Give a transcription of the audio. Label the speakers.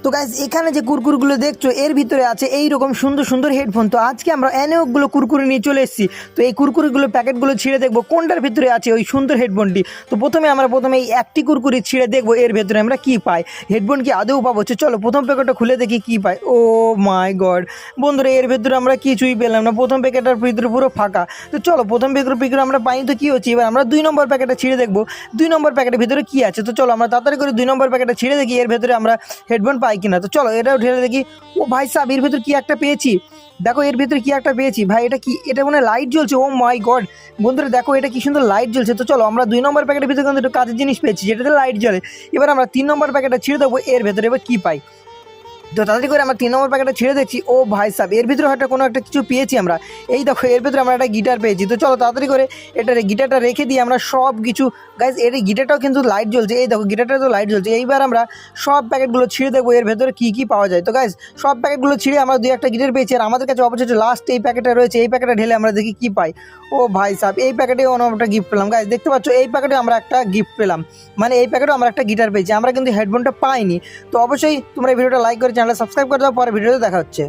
Speaker 1: তো গাইজ এখানে যে কুরকুরগুলো দেখছো এর ভিতরে আছে এই রকম সুন্দর সুন্দর হেডফোন। তো আজকে আমরা অনেকগুলো কুরকুরি নিয়ে চলে এসেছি। তো এই কুরকুরিগুলো প্যাকেটগুলো ছিঁড়ে দেখবো কোনটার ভিতরে আছে ওই সুন্দর হেডফোনটি। তো প্রথমে এই একটি কুরকুরি ছিঁড়ে দেখবো এর ভেতরে আমরা কি পাই, হেডফোন কি আদৌ পাবো। চলো প্রথম প্যাকেটটা খুলে দেখি কি পাই। ও মাই গড বন্ধুরা, এর ভেতরে আমরা কিছুই পেলাম না, প্রথম প্যাকেটের ভিতরে পুরো ফাঁকা। তো চলো প্রথম প্যাকেট আমরা পাইনি তো কী হচ্ছে, এবার আমরা 2 নম্বর প্যাকেটটা ছিঁড়ে দেখবো 2 নম্বর প্যাকেটের ভিতরে কী আছে। তো চলো আমরা তাড়াতাড়ি করে 2 নম্বর প্যাকেটটা ছিঁড়ে দেখি এর ভেতরে আমরা হেডফোন পাই কিনা। তো চলো এটাও ঢেলে দেখি। ও ভাই সাহেব, এর ভেতরে কি একটা পেয়েছি, দেখো এর ভিতরে কি একটা পেয়েছি ভাই। এটা কি, এটা মনে লাইট জ্বলছে। ও মাই গড বন্ধুরা দেখো এটা কি সুন্দর লাইট জ্বলছে। তো চলো আমরা 2 নম্বর প্যাকেটের ভিতরে কিন্তু একটু কাজের জিনিস পেয়েছি যেটাতে লাইট জ্বলে। এবার আমরা 3 নম্বর প্যাকেটটা ছিঁড়ে দেবো এর ভেতরে এবার কী পাই। তো তাড়াতাড়ি করে আমরা 3 নম্বর প্যাকেটটা ছেড়ে দেখছি। ও ভাই সাহেব, এর ভিতরে হয়তো কোনো একটা কিছু পেয়েছি আমরা। এই দেখো এর ভিতরে আমরা একটা গিটার পেয়েছি। তো চলো তাড়াতাড়ি করে গিটারটা রেখে দিয়ে আমরা সব কিছু, গাইজ এর গিটারটাও কিন্তু লাইট জ্বলছে। এই দেখো গিটারটা তো লাইট জ্বলছে। এইবার আমরা সব প্যাকেটগুলো ছিঁড়ে দেখবো এর ভেতরে কী কী পাওয়া যায়। তো গাইজ সব প্যাকেটগুলো ছিঁড়ে আমরা 2-1টা গিটার পেয়েছি, আর আমাদের কাছে অবশ্যই লাস্ট এই প্যাকেটটা রয়েছে। এই প্যাকেটটা ঢেলে আমরা দেখি কী পাই। ও ভাই সাহেব, এই প্যাকেটে আমরা গিফট পেলাম। গাইজ দেখতে পাচ্ছ এই প্যাকেটে আমরা একটা গিফট পেলাম, মানে এই প্যাকেটে আমরা একটা গিটার পেয়েছি। আমরা কিন্তু হেডফোনটা পাইনি। তো অবশ্যই তোমরা এই ভিডিওটা লাইক করে চ্যানেলটা সাবস্ক্রাইব করে দাও, পরে ভিডিওতে দেখা হচ্ছে।